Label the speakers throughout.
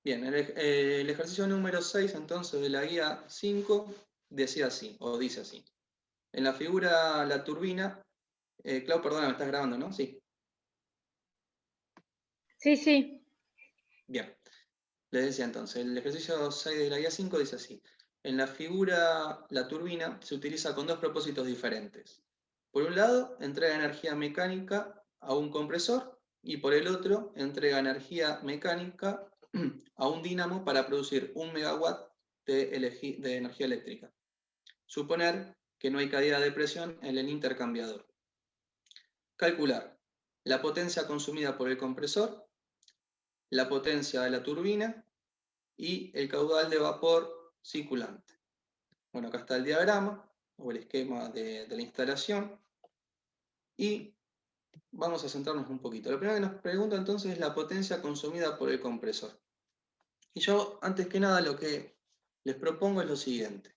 Speaker 1: Bien, el ejercicio número 6 entonces de la guía 5 decía así, o dice así. En la figura la turbina, Clau, perdona, me estás grabando, ¿no? Sí.
Speaker 2: Sí, sí.
Speaker 1: Bien. Les decía entonces, el ejercicio 6 de la guía 5 dice así. En la figura la turbina se utiliza con dos propósitos diferentes. Por un lado, entrega energía mecánica a un compresor y por el otro, entrega energía mecánica a un dínamo para producir 1 megawatt de energía eléctrica. Suponer que no hay caída de presión en el intercambiador. Calcular la potencia consumida por el compresor, la potencia de la turbina y el caudal de vapor circulante. Bueno, acá está el diagrama o el esquema de la instalación y vamos a centrarnos un poquito. Lo primero que nos pregunta entonces es la potencia consumida por el compresor. Y yo, antes que nada, lo que les propongo es lo siguiente.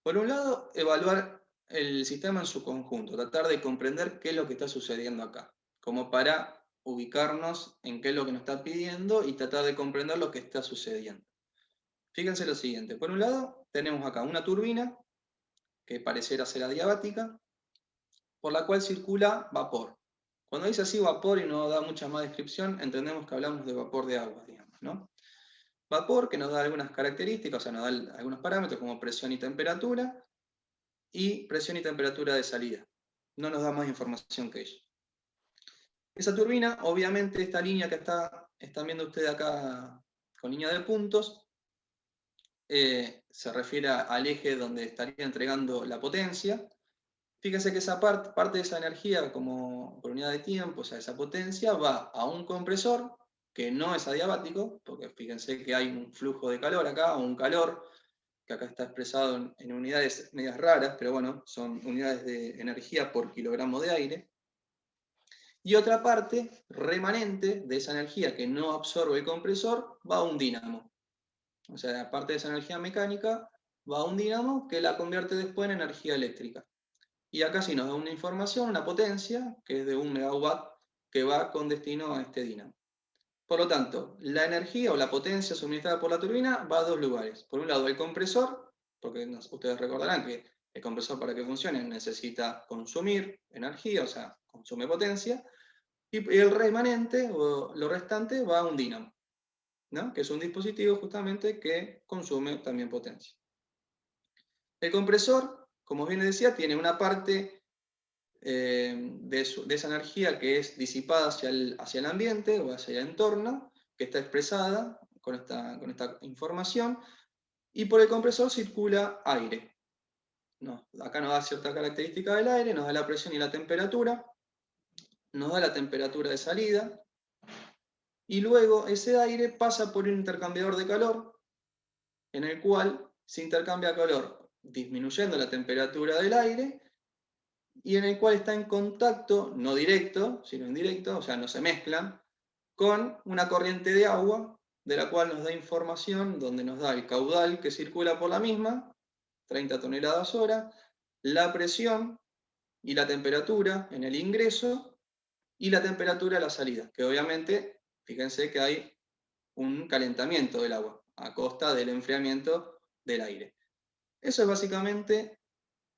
Speaker 1: Por un lado, evaluar el sistema en su conjunto, tratar de comprender qué es lo que está sucediendo acá, como para ubicarnos en qué es lo que nos está pidiendo y tratar de comprender lo que está sucediendo. Fíjense lo siguiente, por un lado tenemos acá una turbina que pareciera ser adiabática, por la cual circula vapor. Cuando dice así vapor y no da mucha más descripción, entendemos que hablamos de vapor de agua, digamos, ¿no? Vapor que nos da algunas características, o sea, nos da algunos parámetros como presión y temperatura de salida. No nos da más información que ello. Esa turbina, obviamente, esta línea que están viendo ustedes acá con línea de puntos, se refiere al eje donde estaría entregando la potencia. Fíjense que esa parte de esa energía, como por unidad de tiempo, o sea, esa potencia, va a un compresor que no es adiabático, porque fíjense que hay un flujo de calor acá, o un calor, que acá está expresado en unidades medias raras, pero bueno, son unidades de energía por kilogramo de aire. Y otra parte remanente de esa energía que no absorbe el compresor va a un dínamo. O sea, aparte de esa energía mecánica, va a un dínamo que la convierte después en energía eléctrica. Y acá sí nos da una información, una potencia, que es de 1 megawatt, que va con destino a este dínamo. Por lo tanto, la energía o la potencia suministrada por la turbina va a dos lugares. Por un lado, el compresor, porque ustedes recordarán que el compresor para que funcione necesita consumir energía, o sea, consume potencia, y el remanente o lo restante va a un dínamo, ¿no? Que es un dispositivo justamente que consume también potencia. El compresor, como bien les decía, tiene una parte de esa energía que es disipada hacia el ambiente o hacia el entorno, que está expresada con esta información, y por el compresor circula aire. No, acá nos da cierta característica del aire, nos da la presión y la temperatura, nos da la temperatura de salida, y luego ese aire pasa por un intercambiador de calor, en el cual se intercambia calor disminuyendo la temperatura del aire, y en el cual está en contacto, no directo, sino indirecto, o sea, no se mezclan, con una corriente de agua, de la cual nos da información, donde nos da el caudal que circula por la misma, 30 toneladas hora, la presión y la temperatura en el ingreso, y la temperatura a la salida, que obviamente, fíjense que hay un calentamiento del agua, a costa del enfriamiento del aire. Eso es básicamente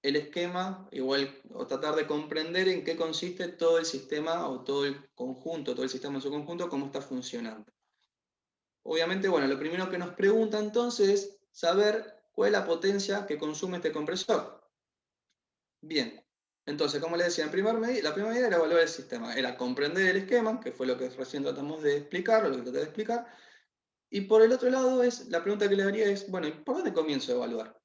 Speaker 1: el esquema, igual, o tratar de comprender en qué consiste todo el sistema o todo el conjunto, todo el sistema en su conjunto, cómo está funcionando. Obviamente, bueno, lo primero que nos pregunta entonces es saber cuál es la potencia que consume este compresor. Bien, entonces, como les decía, la primera medida era evaluar el sistema, era comprender el esquema, que fue lo que recién tratamos de explicar, o lo que traté de explicar, y por el otro lado, la pregunta que les haría es, bueno, ¿por dónde comienzo a evaluar?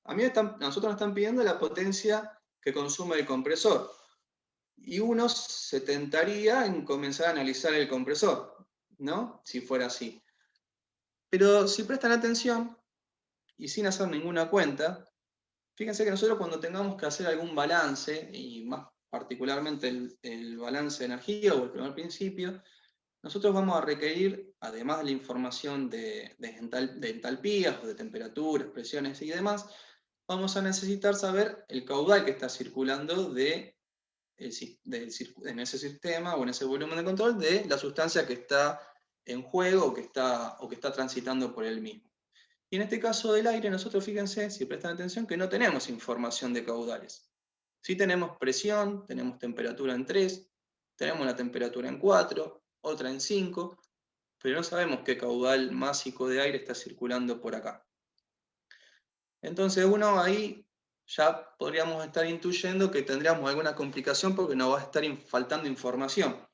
Speaker 1: A nosotros nos están pidiendo la potencia que consume el compresor. Y uno se tentaría en comenzar a analizar el compresor, ¿no? Si fuera así. Pero si prestan atención, y sin hacer ninguna cuenta, fíjense que nosotros cuando tengamos que hacer algún balance, y más particularmente el balance de energía o el primer principio, nosotros vamos a requerir, además de la información de entalpías o de temperaturas, presiones y demás, vamos a necesitar saber el caudal que está circulando en ese sistema o en ese volumen de control de la sustancia que está en juego o que está transitando por el mismo. Y en este caso del aire, nosotros fíjense, si prestan atención, que no tenemos información de caudales. Sí tenemos presión, tenemos temperatura en 3, tenemos una temperatura en 4, otra en 5, pero no sabemos qué caudal másico de aire está circulando por acá. Entonces uno ahí ya podríamos estar intuyendo que tendríamos alguna complicación porque nos va a estar faltando información.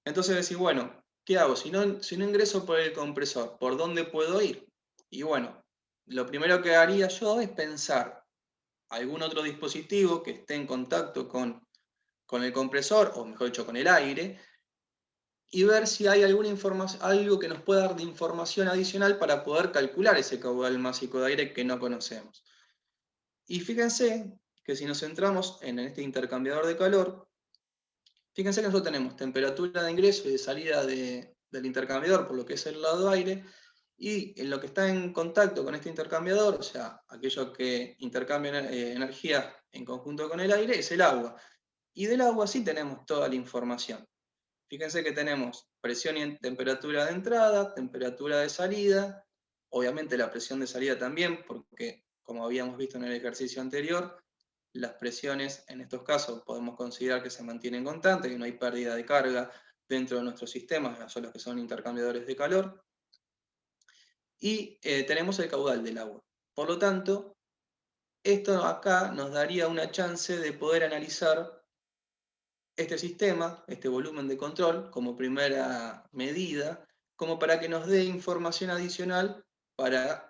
Speaker 1: Entonces decís, bueno, ¿qué hago? Si no ingreso por el compresor, ¿por dónde puedo ir? Y bueno, lo primero que haría yo es pensar algún otro dispositivo que esté en contacto con el compresor, o mejor dicho, con el aire, y ver si hay alguna información, algo que nos pueda dar de información adicional para poder calcular ese caudal másico de aire que no conocemos. Y fíjense que si nos centramos en este intercambiador de calor, fíjense que nosotros tenemos temperatura de ingreso y de salida del intercambiador por lo que es el lado aire, y en lo que está en contacto con este intercambiador, o sea, aquello que intercambia energía en conjunto con el aire, es el agua. Y del agua sí tenemos toda la información. Fíjense que tenemos presión y temperatura de entrada, temperatura de salida, obviamente la presión de salida también, porque como habíamos visto en el ejercicio anterior, las presiones en estos casos podemos considerar que se mantienen constantes, que no hay pérdida de carga dentro de nuestros sistemas, son los que son intercambiadores de calor. Y tenemos el caudal del agua. Por lo tanto, esto acá nos daría una chance de poder analizar este sistema, este volumen de control, como primera medida, como para que nos dé información adicional para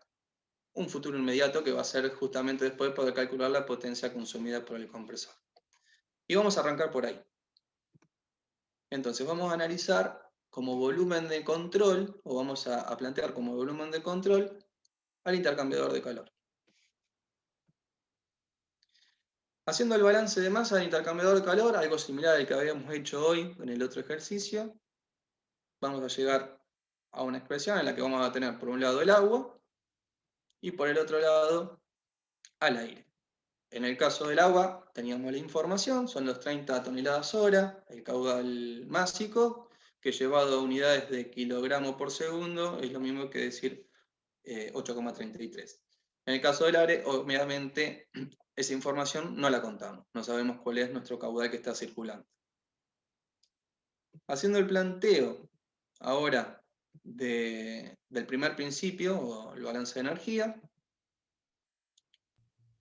Speaker 1: un futuro inmediato que va a ser justamente después poder calcular la potencia consumida por el compresor. Y vamos a arrancar por ahí. Entonces vamos a analizar como volumen de control, o vamos a plantear como volumen de control al intercambiador de calor. Haciendo el balance de masa del intercambiador de calor, algo similar al que habíamos hecho hoy en el otro ejercicio, vamos a llegar a una expresión en la que vamos a tener por un lado el agua y por el otro lado al aire. En el caso del agua teníamos la información, son los 30 toneladas hora, el caudal másico, que llevado a unidades de kilogramo por segundo es lo mismo que decir 8,33. En el caso del aire, obviamente, esa información no la contamos, no sabemos cuál es nuestro caudal que está circulando. Haciendo el planteo ahora del primer principio, o el balance de energía,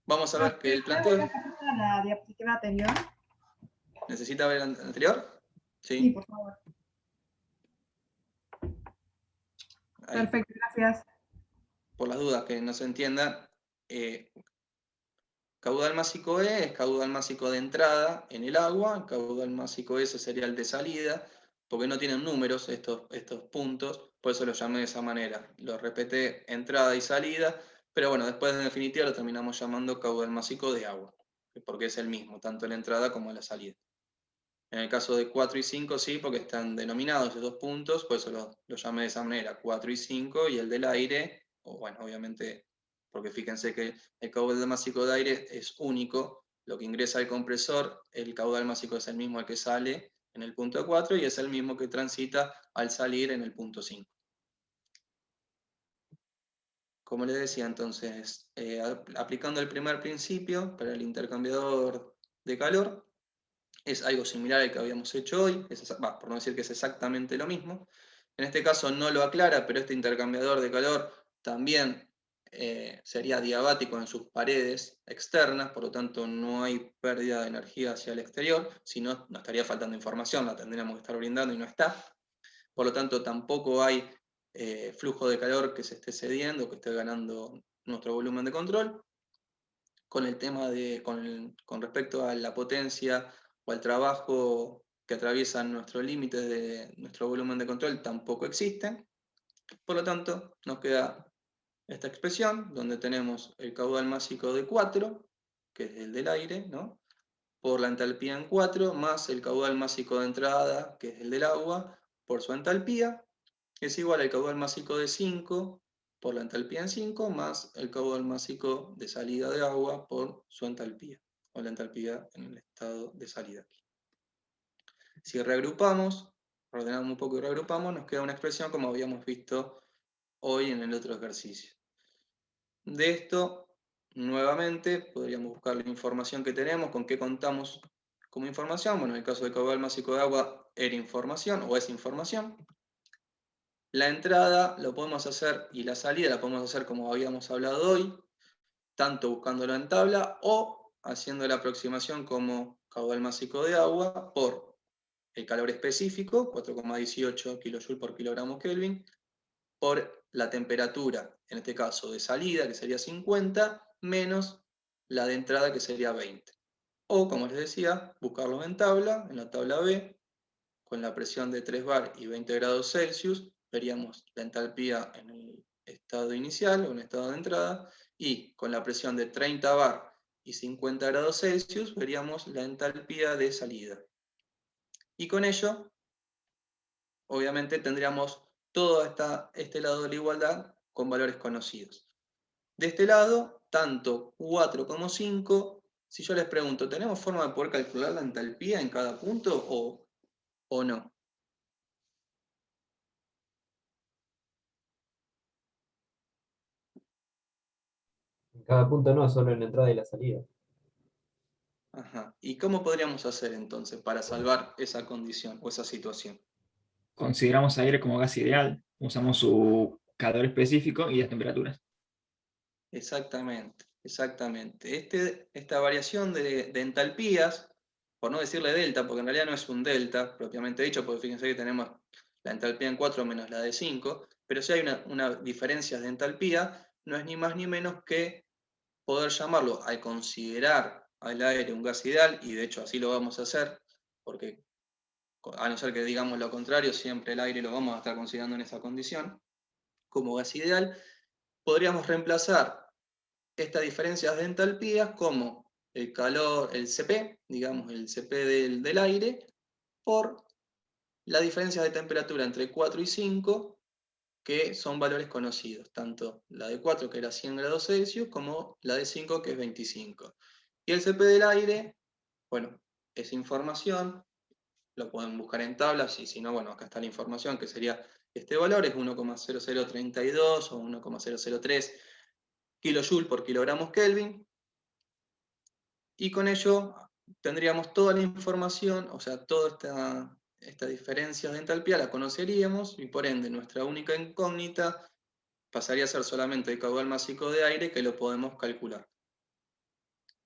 Speaker 1: vamos a ver que el planteo...
Speaker 2: La diapositiva anterior.
Speaker 1: ¿Necesita ver el anterior?
Speaker 2: Sí, por favor. Ahí. Perfecto, gracias.
Speaker 1: Por las dudas que no se entiendan, caudal másico E es caudal másico de entrada en el agua, caudal másico S sería el de salida, porque no tienen números estos puntos, por eso lo llamé de esa manera. Lo respeté entrada y salida, pero bueno, después en definitiva lo terminamos llamando caudal másico de agua, porque es el mismo, tanto en la entrada como en la salida. En el caso de 4 y 5 sí, porque están denominados esos dos puntos, por eso lo llamé de esa manera, 4 y 5, y el del aire, o bueno, obviamente, porque fíjense que el caudal másico de aire es único, lo que ingresa al compresor, el caudal másico es el mismo al que sale en el punto 4 y es el mismo que transita al salir en el punto 5. Como les decía entonces, aplicando el primer principio para el intercambiador de calor, es algo similar al que habíamos hecho hoy, por no decir que es exactamente lo mismo. En este caso no lo aclara, pero este intercambiador de calor también sería diabático en sus paredes externas, por lo tanto no hay pérdida de energía hacia el exterior, si no, nos estaría faltando información, la tendríamos que estar brindando y no está. Por lo tanto, tampoco hay flujo de calor que se esté cediendo, que esté ganando nuestro volumen de control. Con el tema con respecto a la potencia o al trabajo que atraviesan nuestros límites de nuestro volumen de control, tampoco existen. Por lo tanto, nos queda esta expresión donde tenemos el caudal másico de 4, que es el del aire, ¿no? Por la entalpía en 4, más el caudal másico de entrada, que es el del agua, por su entalpía, es igual al caudal másico de 5 por la entalpía en 5, más el caudal másico de salida de agua por su entalpía, o la entalpía en el estado de salida aquí. Si reagrupamos ordenamos un poco y reagrupamos, nos queda una expresión como habíamos visto hoy en el otro ejercicio. De esto, nuevamente, podríamos buscar la información que tenemos, con qué contamos como información. Bueno, en el caso de caudal másico de agua era información o es información. La entrada lo podemos hacer y la salida la podemos hacer como habíamos hablado hoy, tanto buscándolo en tabla o haciendo la aproximación como caudal másico de agua por el calor específico, 4,18 kJ por kilogramo Kelvin, por la temperatura, en este caso de salida, que sería 50, menos la de entrada, que sería 20. O, como les decía, buscarlo en tabla, en la tabla B, con la presión de 3 bar y 20 grados Celsius, veríamos la entalpía en el estado inicial o en el estado de entrada, y con la presión de 30 bar y 50 grados Celsius, veríamos la entalpía de salida. Y con ello, obviamente, tendríamos todo este lado de la igualdad con valores conocidos. De este lado, tanto 4 como 5, si yo les pregunto, ¿tenemos forma de poder calcular la entalpía en cada punto o no?
Speaker 3: En cada punto no, solo en la entrada y la salida.
Speaker 1: Ajá. ¿Y cómo podríamos hacer entonces para salvar esa condición o esa situación?
Speaker 4: Consideramos aire como gas ideal, usamos su calor específico y las temperaturas.
Speaker 1: Exactamente, exactamente. Esta variación de entalpías, por no decirle delta, porque en realidad no es un delta propiamente dicho, porque fíjense que tenemos la entalpía en 4 menos la de 5, pero si hay una diferencia de entalpía, no es ni más ni menos que poder llamarlo, al considerar al aire un gas ideal, y de hecho así lo vamos a hacer, porque a no ser que digamos lo contrario, siempre el aire lo vamos a estar considerando en esa condición, como gas ideal, podríamos reemplazar estas diferencias de entalpías como el calor, el CP, digamos el CP del aire, por la diferencia de temperatura entre 4 y 5, que son valores conocidos, tanto la de 4, que era 100 grados Celsius, como la de 5, que es 25. Y el CP del aire, bueno, es información, lo pueden buscar en tablas, y si no, bueno, acá está la información, que sería este valor, es 1,0032 o 1,003 kJ por kilogramos Kelvin, y con ello tendríamos toda la información, o sea, toda esta diferencia de entalpía la conoceríamos, y por ende nuestra única incógnita pasaría a ser solamente el caudal másico de aire, que lo podemos calcular.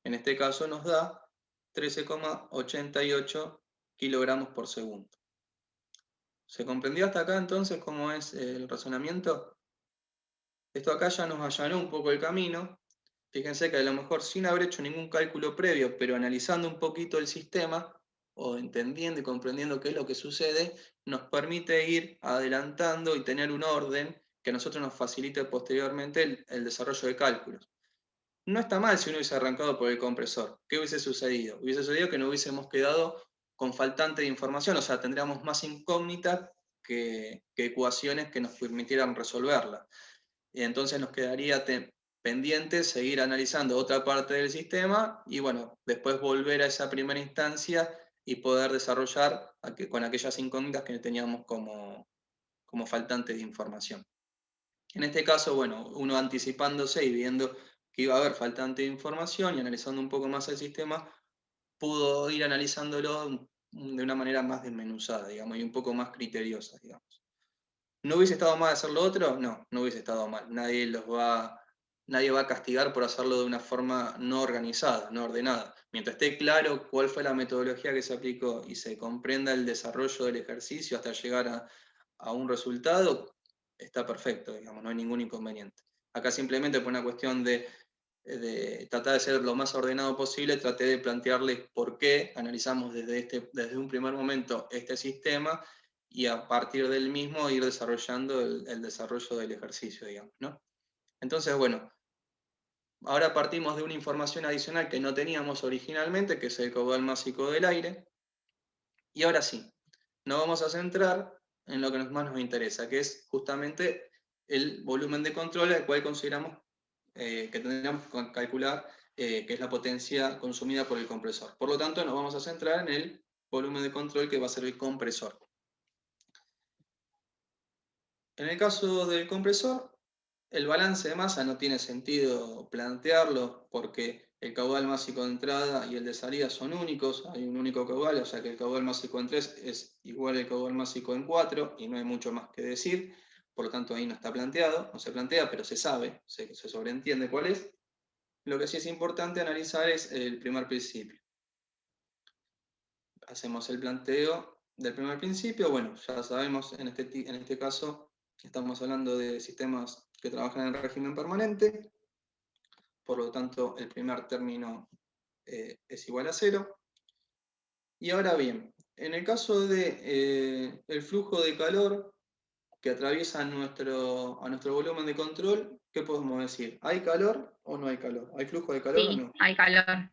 Speaker 1: En este caso nos da 13,88 kilogramos por segundo. ¿Se comprendió hasta acá entonces cómo es el razonamiento? Esto acá ya nos allanó un poco el camino. Fíjense que a lo mejor sin haber hecho ningún cálculo previo, pero analizando un poquito el sistema, o entendiendo y comprendiendo qué es lo que sucede, nos permite ir adelantando y tener un orden que a nosotros nos facilite posteriormente el desarrollo de cálculos. No está mal si uno hubiese arrancado por el compresor. ¿Qué hubiese sucedido? Hubiese sucedido que no hubiésemos quedado con faltante de información, o sea, tendríamos más incógnitas que ecuaciones que nos permitieran resolverla. Y entonces nos quedaría pendiente seguir analizando otra parte del sistema y, bueno, después volver a esa primera instancia y poder desarrollar con aquellas incógnitas que teníamos como faltantes de información. En este caso, bueno, uno anticipándose y viendo que iba a haber faltante de información y analizando un poco más el sistema, pudo ir analizándolo de una manera más desmenuzada, digamos, y un poco más criteriosa, digamos. ¿No hubiese estado mal hacer lo otro? No, no hubiese estado mal. Nadie va a castigar por hacerlo de una forma no organizada, no ordenada. Mientras esté claro cuál fue la metodología que se aplicó y se comprenda el desarrollo del ejercicio hasta llegar a un resultado, está perfecto, digamos, no hay ningún inconveniente. Acá simplemente por una cuestión de tratar de ser lo más ordenado posible, traté de plantearles por qué analizamos desde un primer momento este sistema, y a partir del mismo ir desarrollando el desarrollo del ejercicio, digamos, ¿no? Entonces, bueno, ahora partimos de una información adicional que no teníamos originalmente, que es el caudal másico del aire, y ahora sí, nos vamos a centrar en lo que más nos interesa, que es justamente el volumen de control, al cual consideramos que tendríamos que calcular, que es la potencia consumida por el compresor. Por lo tanto, nos vamos a centrar en el volumen de control, que va a ser el compresor. En el caso del compresor, el balance de masa no tiene sentido plantearlo porque el caudal másico de entrada y el de salida son únicos, hay un único caudal, o sea que el caudal másico en 3 es igual al caudal másico en 4 y no hay mucho más que decir, por lo tanto ahí no está planteado, no se plantea, pero se sabe, se sobreentiende cuál es. Lo que sí es importante analizar es el primer principio. Hacemos el planteo del primer principio, bueno, ya sabemos en este caso estamos hablando de sistemas que trabajan en régimen permanente, por lo tanto el primer término es igual a 0. Y ahora bien, en el caso de el flujo de calor que atraviesa a nuestro volumen de control, ¿qué podemos decir? ¿Hay calor o no hay calor? ¿Hay flujo de calor o
Speaker 5: Sí,
Speaker 1: no?
Speaker 5: hay calor.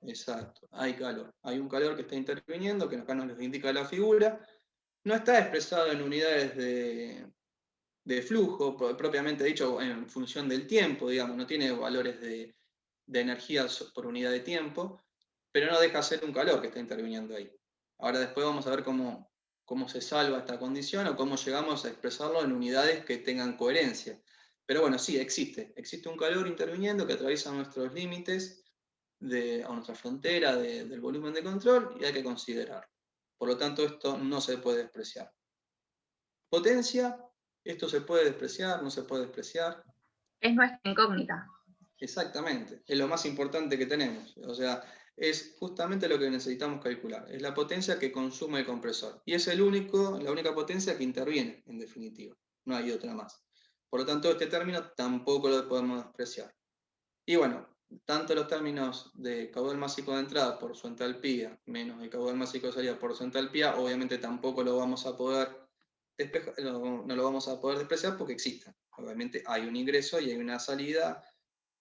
Speaker 1: Exacto, hay calor. Hay un calor que está interviniendo, que acá nos lo indica la figura. No está expresado en unidades de flujo, propiamente dicho, en función del tiempo, digamos, no tiene valores de energía por unidad de tiempo, pero no deja de ser un calor que está interviniendo ahí. Ahora después vamos a ver cómo se salva esta condición o cómo llegamos a expresarlo en unidades que tengan coherencia. Pero bueno, sí, existe un calor interviniendo que atraviesa nuestros límites, a nuestra frontera del volumen de control y hay que considerarlo. Por lo tanto, esto no se puede despreciar. Potencia, esto se puede despreciar, no se puede despreciar.
Speaker 5: Es nuestra incógnita.
Speaker 1: Exactamente, es lo más importante que tenemos. O sea, es justamente lo que necesitamos calcular. Es la potencia que consume el compresor. Y es la única potencia que interviene, en definitiva. No hay otra más. Por lo tanto, este término tampoco lo podemos despreciar. Y bueno, tanto los términos de caudal másico de entrada por su entalpía menos el caudal másico de salida por su entalpía, obviamente tampoco lo vamos a poder no lo vamos a poder despreciar porque existen. Obviamente hay un ingreso y hay una salida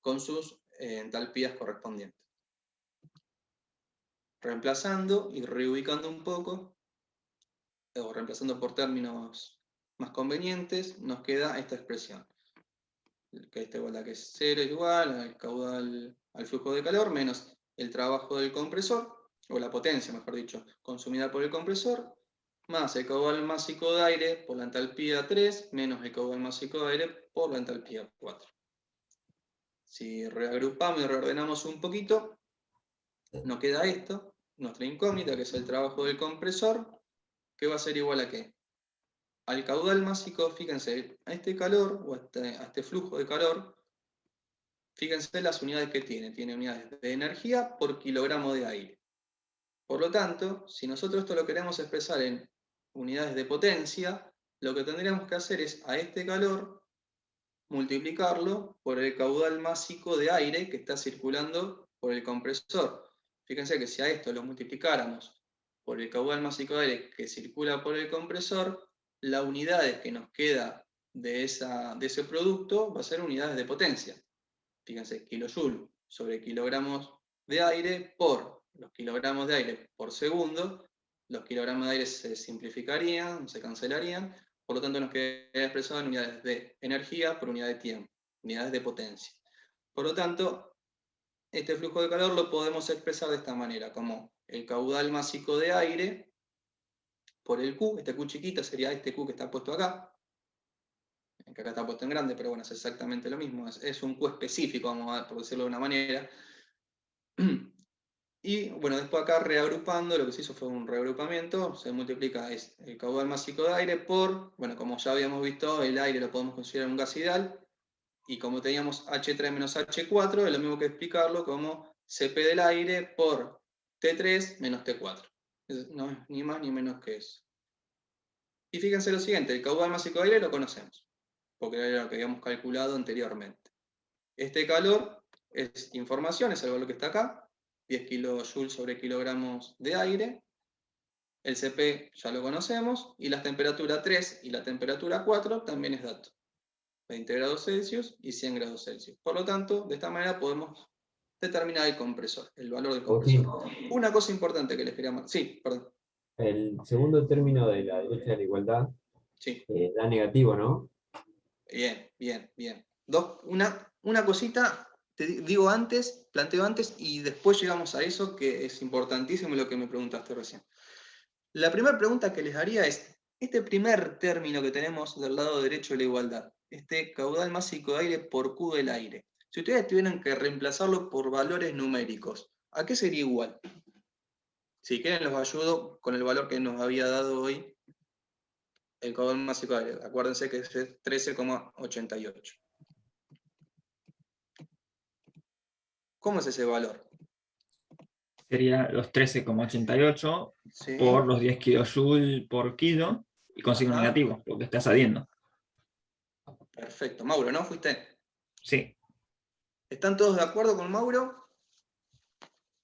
Speaker 1: con sus entalpías correspondientes. Reemplazando y reubicando un poco, o reemplazando por términos más convenientes, nos queda esta expresión. Que esta igual a que es 0 igual al caudal, al flujo de calor, menos el trabajo del compresor, o la potencia, mejor dicho, consumida por el compresor, más el caudal másico de aire por la entalpía 3, menos el caudal másico de aire por la entalpía 4. Si reagrupamos y reordenamos un poquito, nos queda esto, nuestra incógnita, que es el trabajo del compresor, que va a ser igual a ¿qué? Al caudal másico, fíjense, a este calor, o a este flujo de calor, fíjense las unidades que tiene unidades de energía por kilogramo de aire. Por lo tanto, si nosotros esto lo queremos expresar en unidades de potencia, lo que tendríamos que hacer es a este calor multiplicarlo por el caudal másico de aire que está circulando por el compresor. Fíjense que si a esto lo multiplicáramos por el caudal másico de aire que circula por el compresor, la unidad que nos queda de ese producto va a ser unidades de potencia. Fíjense, kilojoule sobre kilogramos de aire por los kilogramos de aire por segundo. Los kilogramos de aire se simplificarían, se cancelarían, por lo tanto nos queda expresado en unidades de energía por unidad de tiempo, unidades de potencia. Por lo tanto, este flujo de calor lo podemos expresar de esta manera, como el caudal másico de aire por el Q, este Q chiquito sería este Q que está puesto acá, que acá está puesto en grande, pero bueno, es exactamente lo mismo, es un Q específico, por decirlo de una manera. Y bueno, después acá reagrupando, lo que se hizo fue un reagrupamiento, se multiplica el caudal másico de aire por, bueno, como ya habíamos visto, el aire lo podemos considerar un gas ideal, y como teníamos H3 menos H4, es lo mismo que explicarlo como Cp del aire por T3 menos T4. No es ni más ni menos que eso. Y fíjense lo siguiente, el caudal másico de aire lo conocemos, porque era lo que habíamos calculado anteriormente. Este calor es información, es el valor que está acá, 10 kilojoules sobre kilogramos de aire. El Cp ya lo conocemos, y la temperatura 3 y la temperatura 4 también es dato. 20 grados Celsius y 100 grados Celsius. Por lo tanto, de esta manera podemos determinar el compresor, el valor del compresor. Una cosa importante que les quería marcar. Sí, perdón.
Speaker 3: El segundo término de la derecha de la igualdad
Speaker 1: Sí.
Speaker 3: Da negativo, ¿no?
Speaker 1: Bien, bien, bien. Una cosita, te digo antes, planteo antes y después llegamos a eso que es importantísimo lo que me preguntaste recién. La primera pregunta que les haría es, Este primer término que tenemos del lado derecho de la igualdad, este caudal másico de aire por Q del aire, si ustedes tuvieran que reemplazarlo por valores numéricos, ¿a qué sería igual? Si quieren los ayudo con el valor que nos había dado hoy el caudal másico de aire. Acuérdense que es 13,88. ¿Cómo es ese valor?
Speaker 4: Sería los 13,88
Speaker 1: ¿Sí?
Speaker 4: por los 10 kJ por kilo y con signo
Speaker 1: Ajá.
Speaker 4: negativo, porque está saliendo.
Speaker 1: Perfecto. Mauro, ¿no? ¿Fuiste?
Speaker 4: Sí.
Speaker 1: ¿Están todos de acuerdo con Mauro?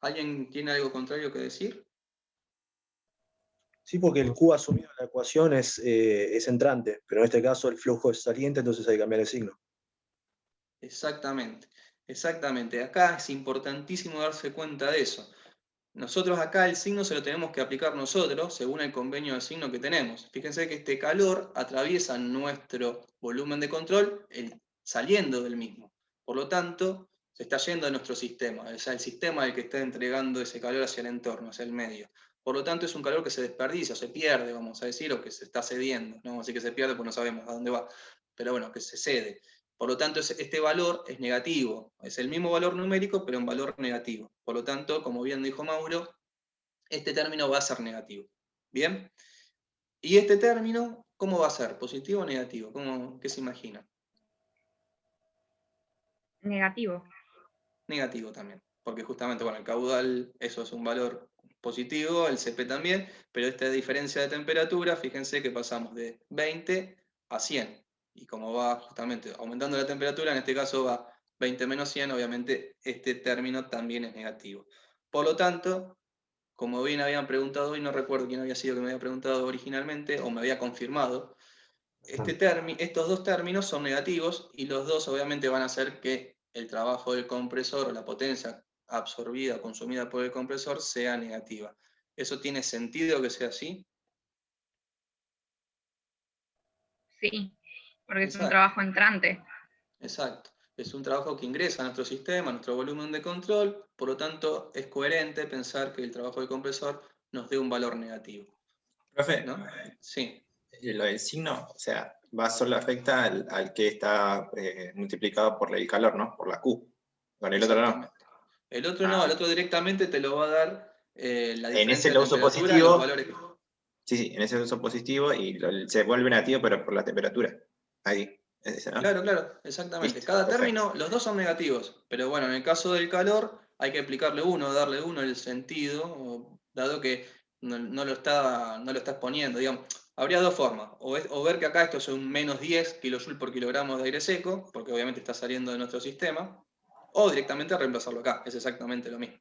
Speaker 1: ¿Alguien tiene algo contrario que decir?
Speaker 6: Sí, porque el Q asumido en la ecuación es entrante, pero en este caso el flujo es saliente, entonces hay que cambiar el signo.
Speaker 1: Exactamente, exactamente. Acá es importantísimo darse cuenta de eso. Nosotros acá el signo se lo tenemos que aplicar nosotros según el convenio de signo que tenemos. Fíjense que este calor atraviesa nuestro volumen de control saliendo del mismo. Por lo tanto, se está yendo a nuestro sistema. O sea, el sistema es el que está entregando ese calor hacia el entorno, hacia el medio. Por lo tanto, es un calor que se desperdicia, o se pierde, vamos a decir, o que se está cediendo. No vamos a decir que se pierde, pues no sabemos a dónde va. Pero bueno, que se cede. Por lo tanto, este valor es negativo. Es el mismo valor numérico, pero en valor negativo. Por lo tanto, como bien dijo Mauro, este término va a ser negativo. ¿Bien? ¿Y este término cómo va a ser? ¿Positivo o negativo? ¿Qué se imagina?
Speaker 5: Negativo.
Speaker 1: Negativo también. Porque justamente, bueno, el caudal, eso es un valor positivo, el CP también, pero esta diferencia de temperatura, fíjense que pasamos de 20 a 100. Y como va justamente aumentando la temperatura, en este caso va 20 menos 100, obviamente este término también es negativo. Por lo tanto, como bien habían preguntado hoy, no recuerdo quién había sido que me había preguntado originalmente, o me había confirmado, estos dos términos son negativos y los dos obviamente van a hacer que el trabajo del compresor o la potencia absorbida o consumida por el compresor sea negativa. ¿Eso tiene sentido que sea así?
Speaker 5: Sí, porque es un
Speaker 1: Exacto,
Speaker 5: trabajo entrante.
Speaker 1: exacto. Es un trabajo que ingresa a nuestro sistema, a nuestro volumen de control, por lo tanto es coherente pensar que el trabajo del compresor nos dé un valor negativo.
Speaker 7: Profe,
Speaker 1: ¿No? Sí.
Speaker 7: lo del signo, o sea, solo afecta al que está multiplicado por el calor, ¿no? Por la Q. Con el otro no.
Speaker 1: Exactamente. El otro no, el otro directamente te lo va a dar la
Speaker 7: En
Speaker 1: diferencia
Speaker 7: ese
Speaker 1: de
Speaker 7: lo uso
Speaker 1: temperatura en los
Speaker 7: positivo.
Speaker 1: valores.
Speaker 7: Sí, en ese lo uso positivo y se vuelve negativo, pero por la temperatura. Ahí, es ese, ¿no?
Speaker 1: Claro, exactamente.
Speaker 7: Listo,
Speaker 1: Cada
Speaker 7: perfecto.
Speaker 1: término, los dos son negativos, pero bueno, en el caso del calor hay que aplicarle uno, darle uno el sentido, dado que no lo está exponiendo. Digamos, habría dos formas, o ver que acá esto es un menos 10 kJ por kilogramo de aire seco, porque obviamente está saliendo de nuestro sistema, o directamente reemplazarlo acá, es exactamente lo mismo.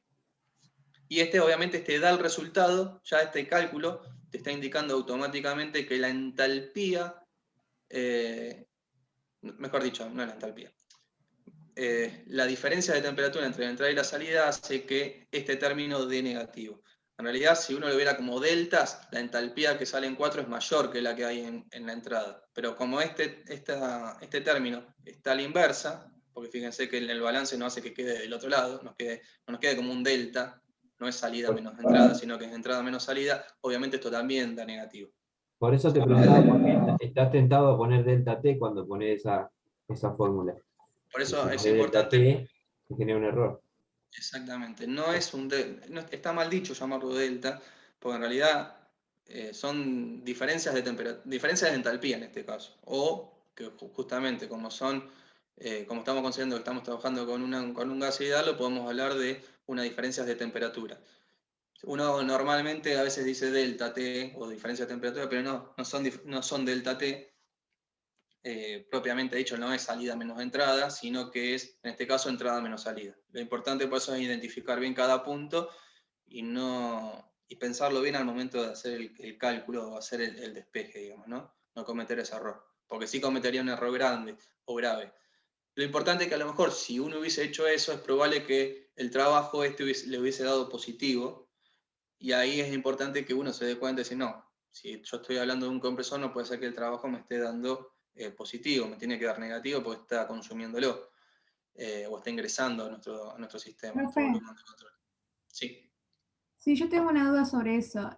Speaker 1: Y obviamente te da el resultado, ya este cálculo te está indicando automáticamente que la entalpía, mejor dicho, no la entalpía, la diferencia de temperatura entre la entrada y la salida hace que este término dé negativo. En realidad, si uno lo viera como deltas, la entalpía que sale en 4 es mayor que la que hay en la entrada. Pero como este término está a la inversa, porque fíjense que el balance no hace que quede del otro lado, no nos quede como un delta, no es salida menos entrada, sino que es entrada menos salida, obviamente esto también da negativo.
Speaker 3: Por eso te preguntaba por qué estás tentado a poner delta T cuando pones esa fórmula.
Speaker 1: Por
Speaker 3: Y si
Speaker 1: eso es
Speaker 3: pones delta
Speaker 1: importante.
Speaker 3: T, se genera un error.
Speaker 1: Exactamente, no está mal dicho llamarlo delta, porque en realidad son diferencias de entalpía en este caso, o que justamente como estamos considerando que estamos trabajando con un gas ideal, lo podemos hablar de una diferencia de temperatura. Uno normalmente a veces dice delta T o diferencia de temperatura, pero no son delta T. Propiamente dicho, no es salida menos entrada, sino que es, en este caso, entrada menos salida. Lo importante por eso es identificar bien cada punto y pensarlo bien al momento de hacer el cálculo o hacer el despeje, digamos, ¿no? No cometer ese error, porque sí cometería un error grande o grave. Lo importante es que a lo mejor si uno hubiese hecho eso, es probable que el trabajo le hubiese dado positivo, y ahí es importante que uno se dé cuenta y decir, no, si yo estoy hablando de un compresor, no puede ser que el trabajo me esté dando positivo, me tiene que dar negativo porque está consumiéndolo o está ingresando a nuestro sistema, a nuestro
Speaker 2: Profe,
Speaker 1: volumen de control. Sí.
Speaker 2: sí, yo tengo una duda sobre eso.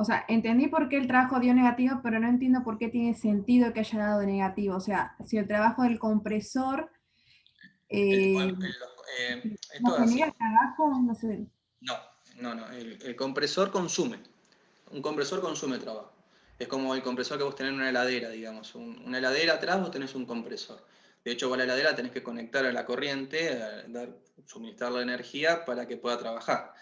Speaker 2: O sea, entendí por qué el trabajo dio negativo, pero no entiendo por qué tiene sentido que haya dado negativo. O sea, si el trabajo del compresor
Speaker 1: Esto
Speaker 2: no
Speaker 1: es así.
Speaker 2: genera trabajo, no sé.
Speaker 1: No. El compresor consume. Un compresor consume trabajo. Es como el compresor que vos tenés en una heladera, digamos. Una heladera atrás vos tenés un compresor. De hecho, vos la heladera tenés que conectar a la corriente, suministrar la energía para que pueda trabajar.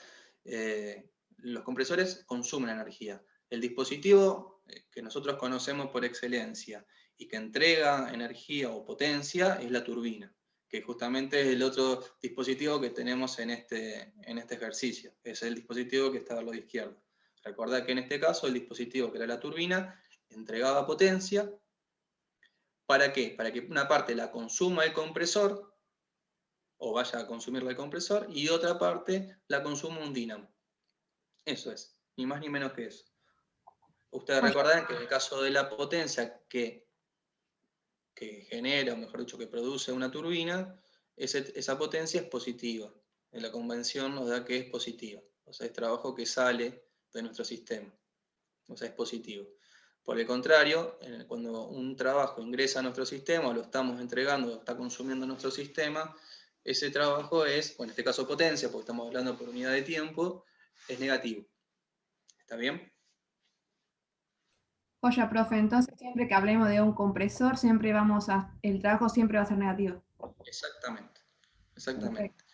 Speaker 1: Los compresores consumen energía. El dispositivo que nosotros conocemos por excelencia y que entrega energía o potencia es la turbina, que justamente es el otro dispositivo que tenemos en este ejercicio. Es el dispositivo que está a lo de izquierda. Recordad que en este caso el dispositivo, que era la turbina, entregaba potencia. ¿Para qué? Para que una parte la consuma el compresor, o vaya a consumirla el compresor, y otra parte la consuma un dínamo. Eso es, ni más ni menos que eso. Ustedes recordarán que en el caso de la potencia que genera, o mejor dicho, que produce una turbina, esa potencia es positiva. En la convención nos da que es positiva. O sea, es trabajo que sale de nuestro sistema. O sea, es positivo. Por el contrario, cuando un trabajo ingresa a nuestro sistema, o lo estamos entregando, o está consumiendo nuestro sistema, ese trabajo es, o en este caso potencia, porque estamos hablando por unidad de tiempo, es negativo. ¿Está bien?
Speaker 2: Oye, profe, entonces siempre que hablemos de un compresor, el trabajo siempre va a ser negativo.
Speaker 1: Exactamente.
Speaker 2: Perfecto.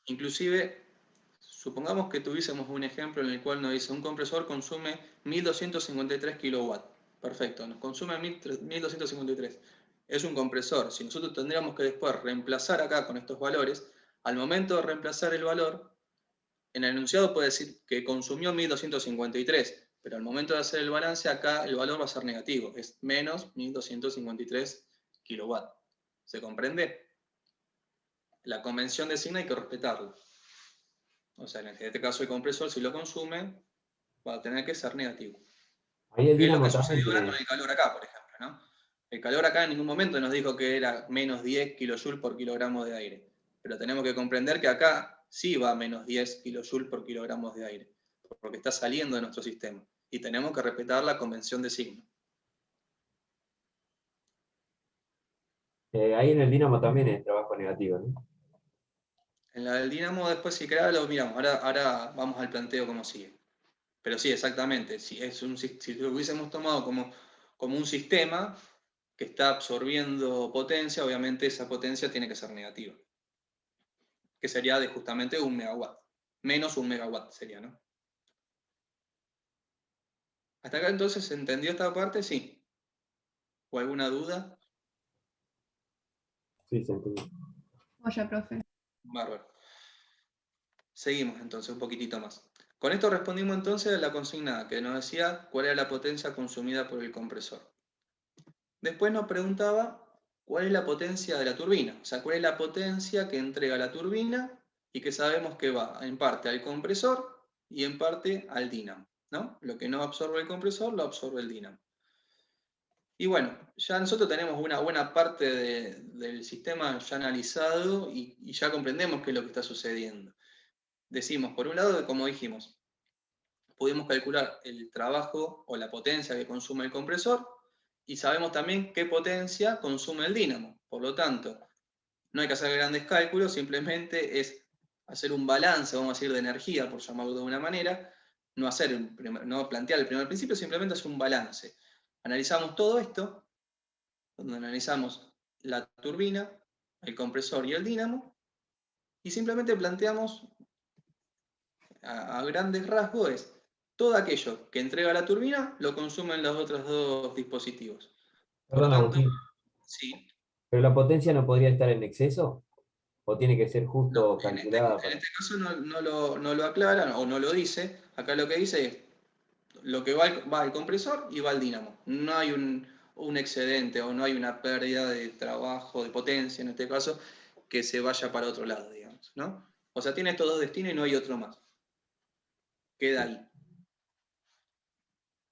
Speaker 1: Inclusive, supongamos que tuviésemos un ejemplo en el cual nos dice un compresor consume 1253 kilowatts. Perfecto, nos consume 1253. Es un compresor. Si nosotros tendríamos que después reemplazar acá con estos valores, al momento de reemplazar el valor, en el enunciado puede decir que consumió 1253, pero al momento de hacer el balance acá el valor va a ser negativo, es menos 1253 kilowatts. ¿Se comprende? La convención designa hay que respetarla. O sea, en este caso el compresor, si lo consume, va a tener que ser negativo.
Speaker 3: Ahí el
Speaker 1: Que es lo
Speaker 3: dínamo
Speaker 1: que
Speaker 3: también
Speaker 1: sucedió ahora
Speaker 3: tiene.
Speaker 1: con el calor acá, por ejemplo, ¿no? El calor acá en ningún momento nos dijo que era menos 10 kilojoules por kilogramo de aire. Pero tenemos que comprender que acá sí va a menos 10 kilojoules por kilogramo de aire, porque está saliendo de nuestro sistema. Y tenemos que respetar la convención de signo.
Speaker 3: Ahí en el dínamo también es trabajo negativo, ¿no?
Speaker 1: En la del dínamo, después si querés lo miramos. Ahora vamos al planteo como sigue. Pero sí, exactamente. Si lo hubiésemos tomado como un sistema que está absorbiendo potencia, obviamente esa potencia tiene que ser negativa. Que sería de justamente 1 megawatt. Menos 1 megawatt sería, ¿no? ¿Hasta acá entonces se entendió esta parte? Sí. ¿O alguna duda?
Speaker 3: Sí, se entiende.
Speaker 2: Oye, profe.
Speaker 1: Bárbaro. Seguimos entonces un poquitito más. Con esto respondimos entonces a la consigna que nos decía cuál era la potencia consumida por el compresor. Después nos preguntaba cuál es la potencia de la turbina, o sea, cuál es la potencia que entrega la turbina y que sabemos que va en parte al compresor y en parte al dínamo, ¿no? Lo que no absorbe el compresor lo absorbe el dínamo. Y bueno, ya nosotros tenemos una buena parte del sistema ya analizado y ya comprendemos qué es lo que está sucediendo. Decimos, por un lado, como dijimos, pudimos calcular el trabajo o la potencia que consume el compresor y sabemos también qué potencia consume el dínamo. Por lo tanto, no hay que hacer grandes cálculos, simplemente es hacer un balance, vamos a decir, de energía, por llamarlo de una manera, no plantear el primer principio, simplemente hacer un balance. Analizamos todo esto, donde analizamos la turbina, el compresor y el dínamo, y simplemente planteamos a grandes rasgos es todo aquello que entrega la turbina lo consumen los otros dos dispositivos. Por lo
Speaker 3: Perdón,
Speaker 1: tanto,
Speaker 3: Agustín,
Speaker 1: sí.
Speaker 3: ¿pero la potencia no podría estar en exceso? ¿O tiene que ser
Speaker 1: No,
Speaker 3: justo
Speaker 1: en
Speaker 3: calculada para...?
Speaker 1: este caso no lo aclaran o no lo dice. Acá lo que dice es lo que va al compresor y va al dínamo. No hay un excedente o no hay una pérdida de trabajo, de potencia en este caso, que se vaya para otro lado, digamos, ¿no? O sea, tiene estos dos destinos y no hay otro más. Queda ahí.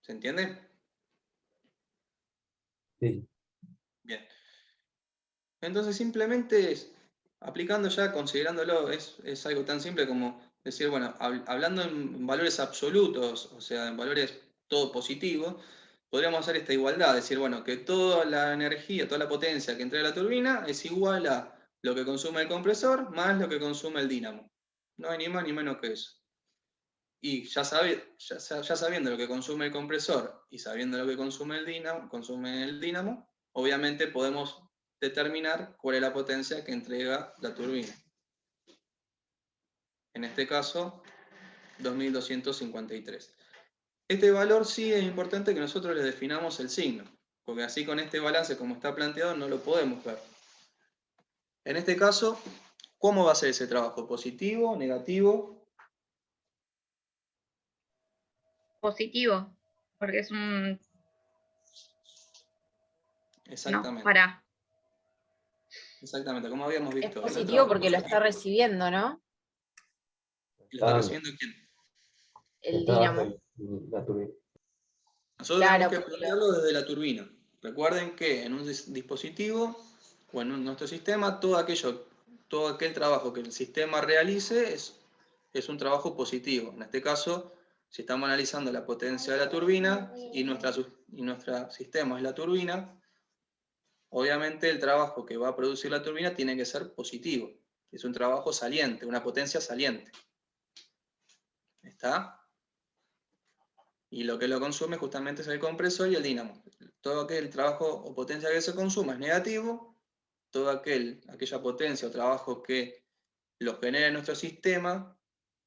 Speaker 1: ¿Se entiende?
Speaker 3: Sí.
Speaker 1: Bien. Entonces simplemente aplicando ya, considerándolo, es algo tan simple como decir, bueno, hablando en valores absolutos, o sea, en valores todo positivo, podríamos hacer esta igualdad, decir, bueno, que toda la energía, toda la potencia que entrega la turbina es igual a lo que consume el compresor más lo que consume el dínamo. No hay ni más ni menos que eso. Y ya sabiendo lo que consume el compresor y sabiendo lo que consume el dínamo, obviamente podemos determinar cuál es la potencia que entrega la turbina. En este caso, 2253. Este valor sí es importante que nosotros le definamos el signo, porque así con este balance como está planteado no lo podemos ver. En este caso, ¿cómo va a ser ese trabajo? ¿Positivo? ¿Negativo?
Speaker 5: Positivo, porque es un...
Speaker 1: Exactamente.
Speaker 5: No, para.
Speaker 1: Exactamente, como habíamos
Speaker 8: Es
Speaker 1: visto.
Speaker 8: positivo porque lo está recibiendo, ¿no?
Speaker 1: ¿Lo está recibiendo quién?
Speaker 8: El dínamo.
Speaker 3: La turbina.
Speaker 1: Nosotros
Speaker 8: Claro,
Speaker 1: tenemos que
Speaker 8: porque
Speaker 1: plantearlo desde la turbina. Recuerden que en un dispositivo o en nuestro sistema, todo aquel trabajo que el sistema realice es un trabajo positivo. En este caso, si estamos analizando la potencia de la turbina y nuestro sistema es la turbina, obviamente el trabajo que va a producir la turbina tiene que ser positivo. Es un trabajo saliente, una potencia saliente. ¿Está? Y lo que lo consume justamente es el compresor y el dínamo. Todo aquel trabajo o potencia que se consuma es negativo, toda aquella potencia o trabajo que lo genere nuestro sistema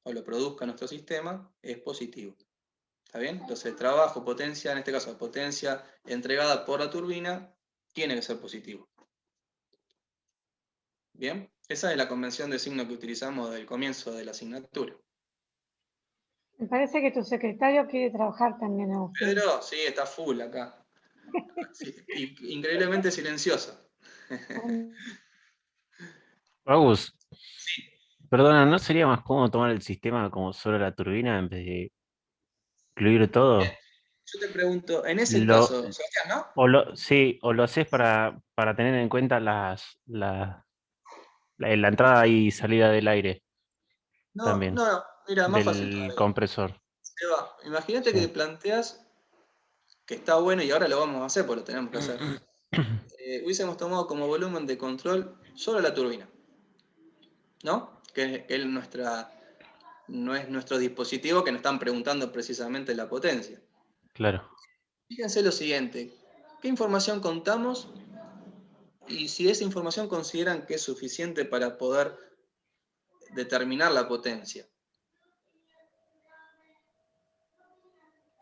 Speaker 1: o lo produzca nuestro sistema es positivo. ¿Está bien? Entonces el trabajo, potencia, en este caso potencia entregada por la turbina, tiene que ser positivo. ¿Bien? Esa es la convención de signo que utilizamos del comienzo de la asignatura.
Speaker 9: Me parece que tu secretario quiere trabajar también, Agustín.
Speaker 1: Pedro, sí, está full acá. Sí, increíblemente silencioso.
Speaker 10: Agus, perdona, ¿no sería más cómodo tomar el sistema como solo la turbina en vez de incluir todo?
Speaker 1: Yo te pregunto, en ese
Speaker 10: Lo,
Speaker 1: caso, Sebastián, ¿no?
Speaker 10: sí, o lo haces para tener en cuenta la entrada y salida del aire
Speaker 1: No,
Speaker 10: también,
Speaker 1: no, mira, más fácil
Speaker 10: del
Speaker 1: todavía.
Speaker 10: compresor.
Speaker 1: Seba, imagínate
Speaker 10: Sí.
Speaker 1: que planteas que está bueno y ahora lo vamos a hacer porque lo tenemos que hacer. Hubiésemos tomado como volumen de control solo la turbina, ¿no? Que es no es nuestro dispositivo que nos están preguntando precisamente la potencia.
Speaker 10: Claro.
Speaker 1: Fíjense lo siguiente, ¿qué información contamos? Y si esa información consideran que es suficiente para poder determinar la potencia.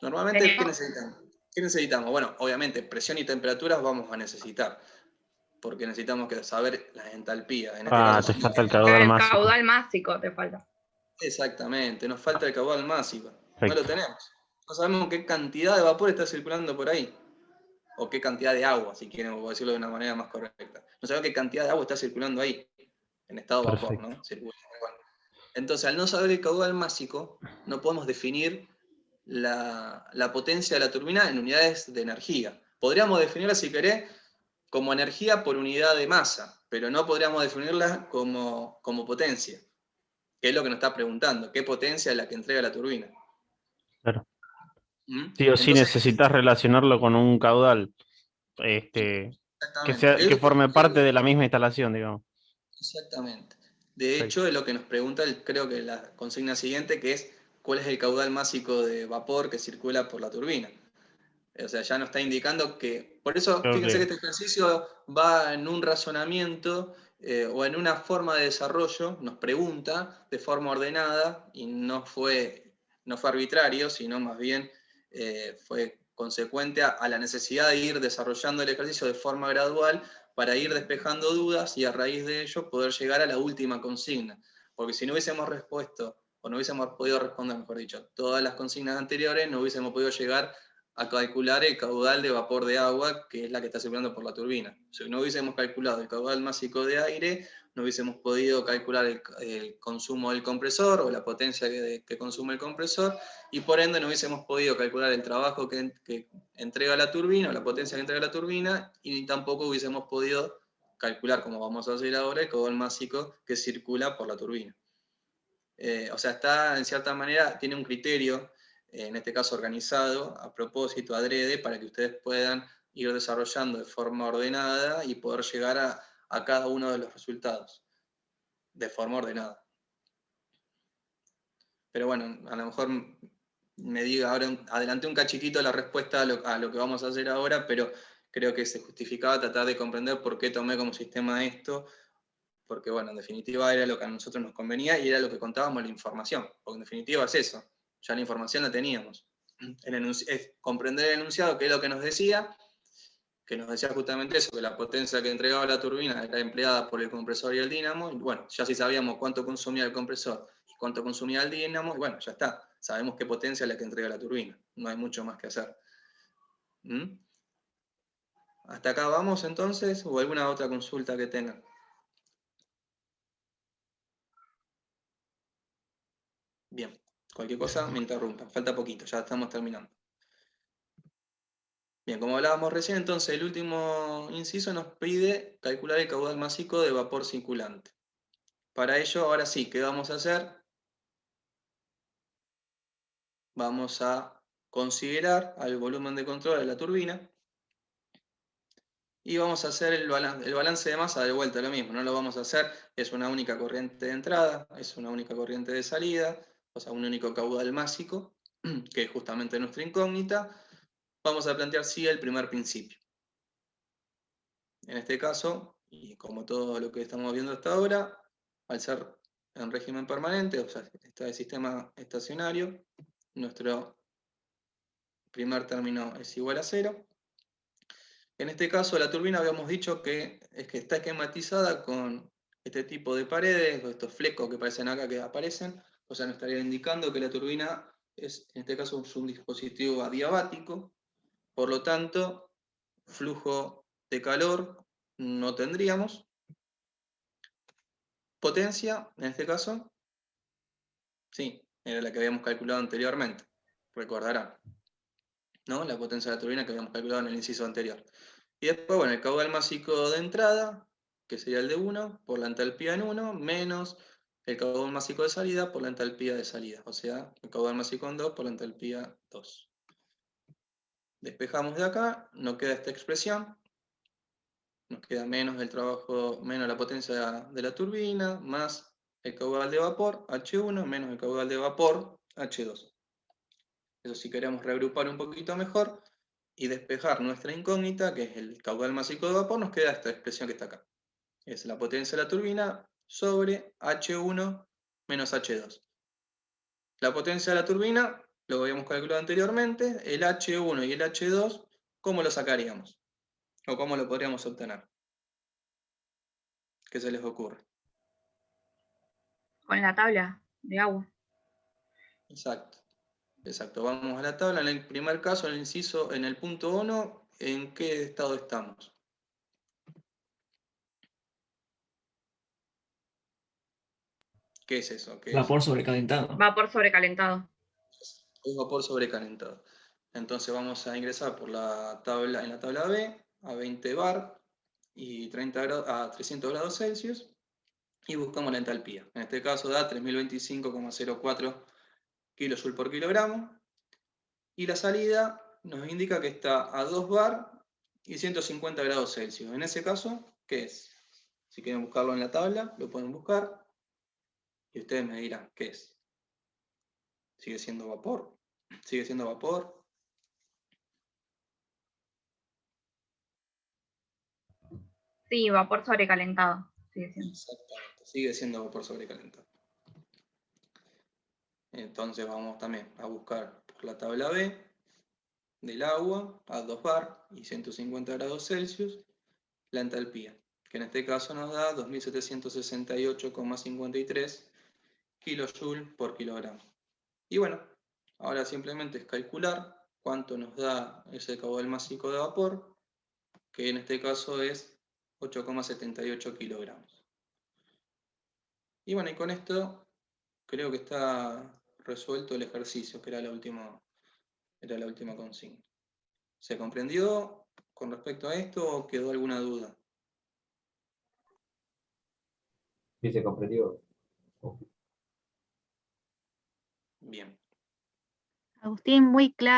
Speaker 1: Normalmente, ¿qué necesitamos? ¿Qué necesitamos? Bueno, obviamente, presión y temperaturas vamos a necesitar, porque necesitamos saber las entalpías. En este caso,
Speaker 10: Te falta el caudal
Speaker 5: El
Speaker 10: másico.
Speaker 5: caudal másico te falta.
Speaker 1: exactamente, nos falta el caudal másico. No
Speaker 10: Perfecto.
Speaker 1: lo tenemos. No sabemos qué cantidad de vapor está circulando por ahí. O qué cantidad de agua, si quieren decirlo de una manera más correcta. No sabemos qué cantidad de agua está circulando ahí, en estado de vapor, ¿no? Circula. Bueno. Entonces, al no saber el caudal másico, no podemos definir la potencia de la turbina en unidades de energía. Podríamos definirla, si querés, como energía por unidad de masa, pero no podríamos definirla como potencia, que es lo que nos está preguntando, ¿qué potencia es la que entrega la turbina?
Speaker 10: Claro.
Speaker 1: ¿Mm?
Speaker 10: Sí o sí
Speaker 1: Entonces,
Speaker 10: necesitas relacionarlo con un caudal que
Speaker 1: exactamente.
Speaker 10: forme parte de la misma instalación, digamos.
Speaker 1: Exactamente. De hecho, es lo que nos pregunta, creo que la consigna siguiente, que es cuál es el caudal másico de vapor que circula por la turbina. O sea, ya nos está indicando que... Por eso, fíjense que este ejercicio va en un razonamiento o en una forma de desarrollo, nos pregunta de forma ordenada y no fue arbitrario, sino más bien fue consecuente a la necesidad de ir desarrollando el ejercicio de forma gradual para ir despejando dudas y a raíz de ello poder llegar a la última consigna. Porque si no hubiésemos respuesto, o no hubiésemos podido responder, mejor dicho, todas las consignas anteriores, no hubiésemos podido llegar a calcular el caudal de vapor de agua, que es la que está circulando por la turbina. Si no hubiésemos calculado el caudal másico de aire, no hubiésemos podido calcular el consumo del compresor o la potencia que consume el compresor, y por ende no hubiésemos podido calcular el trabajo que entrega la turbina o la potencia que entrega la turbina, y tampoco hubiésemos podido calcular, como vamos a hacer ahora, el caudal másico que circula por la turbina. O sea, está, en cierta manera, tiene un criterio en este caso organizado, a propósito, adrede, para que ustedes puedan ir desarrollando de forma ordenada y poder llegar a cada uno de los resultados de forma ordenada. Pero bueno, a lo mejor me diga ahora, adelanté un cachitito la respuesta a lo que vamos a hacer ahora, pero creo que se justificaba tratar de comprender por qué tomé como sistema esto, porque bueno, en definitiva era lo que a nosotros nos convenía y era lo que contábamos la información, porque en definitiva es eso, ya la información la teníamos. Es comprender el enunciado, que es lo que nos decía justamente eso, que la potencia que entregaba la turbina era empleada por el compresor y el dínamo, y bueno, ya si sabíamos cuánto consumía el compresor y cuánto consumía el dínamo, y bueno, ya está, sabemos qué potencia es la que entrega la turbina, no hay mucho más que hacer. ¿Mm? ¿Hasta acá vamos entonces? ¿O alguna otra consulta que tengan? Bien, cualquier cosa me interrumpan, falta poquito, ya estamos terminando. Bien, como hablábamos recién, entonces el último inciso nos pide calcular el caudal másico de vapor circulante. Para ello, ahora sí, ¿qué vamos a hacer? Vamos a considerar al volumen de control de la turbina y vamos a hacer el balance de masa de vuelta, lo mismo, no lo vamos a hacer, es una única corriente de entrada, es una única corriente de salida, o sea, un único caudal másico, que es justamente nuestra incógnita. Vamos a plantear sí el primer principio. En este caso, y como todo lo que estamos viendo hasta ahora, al ser en régimen permanente, o sea, está el sistema estacionario, nuestro primer término es igual a 0. En este caso, la turbina habíamos dicho que está esquematizada con este tipo de paredes, o estos flecos que aparecen acá que aparecen, o sea, nos estaría indicando que la turbina es, en este caso, un dispositivo adiabático, por lo tanto, flujo de calor no tendríamos. Potencia, en este caso, sí, era la que habíamos calculado anteriormente, recordarán, ¿no? La potencia de la turbina que habíamos calculado en el inciso anterior. Y después, bueno, el caudal másico de entrada, que sería el de 1, por la entalpía en 1, menos el caudal másico de salida por la entalpía de salida. O sea, el caudal másico en 2 por la entalpía 2. Despejamos de acá, nos queda esta expresión. Nos queda menos el trabajo, menos la potencia de la turbina, más el caudal de vapor, H1, menos el caudal de vapor, H2. Eso si queremos reagrupar un poquito mejor y despejar nuestra incógnita, que es el caudal másico de vapor, nos queda esta expresión que está acá. Es la potencia de la turbina sobre H1 menos H2. La potencia de la turbina, lo habíamos calculado anteriormente, el H1 y el H2, ¿cómo lo sacaríamos? ¿O cómo lo podríamos obtener? ¿Qué se les ocurre?
Speaker 5: Con la tabla de agua.
Speaker 1: Exacto. Exacto. Vamos a la tabla. En el primer caso, en el inciso, en el punto 1, ¿en qué estado estamos? ¿Qué es eso? ¿Qué es?
Speaker 4: Vapor sobrecalentado.
Speaker 5: Vapor sobrecalentado.
Speaker 1: Es vapor sobrecalentado. Entonces vamos a ingresar por la tabla, en la tabla B, a 20 bar y 30 grados, a 300 grados Celsius, y buscamos la entalpía. En este caso da 3025,04 kJ por kilogramo. Y la salida nos indica que está a 2 bar y 150 grados Celsius. En ese caso, ¿qué es? Si quieren buscarlo en la tabla, lo pueden buscar. Y ustedes me dirán, ¿qué es? ¿Sigue siendo vapor? ¿Sigue siendo vapor?
Speaker 5: Sí, vapor sobrecalentado. Sigue siendo.
Speaker 1: Exactamente, sigue siendo vapor sobrecalentado. Entonces vamos también a buscar por la tabla B del agua a 2 bar y 150 grados Celsius la entalpía, que en este caso nos da 2768,53 kilojoules por kilogramo. Y bueno, ahora simplemente es calcular cuánto nos da ese caudal másico de vapor, que en este caso es 8,78 kilogramos. Y bueno, y con esto creo que está resuelto el ejercicio, que era la última consigna. ¿Se comprendió con respecto a esto o quedó alguna duda?
Speaker 3: Sí, se comprendió.
Speaker 1: Bien.
Speaker 11: Agustín, muy claro.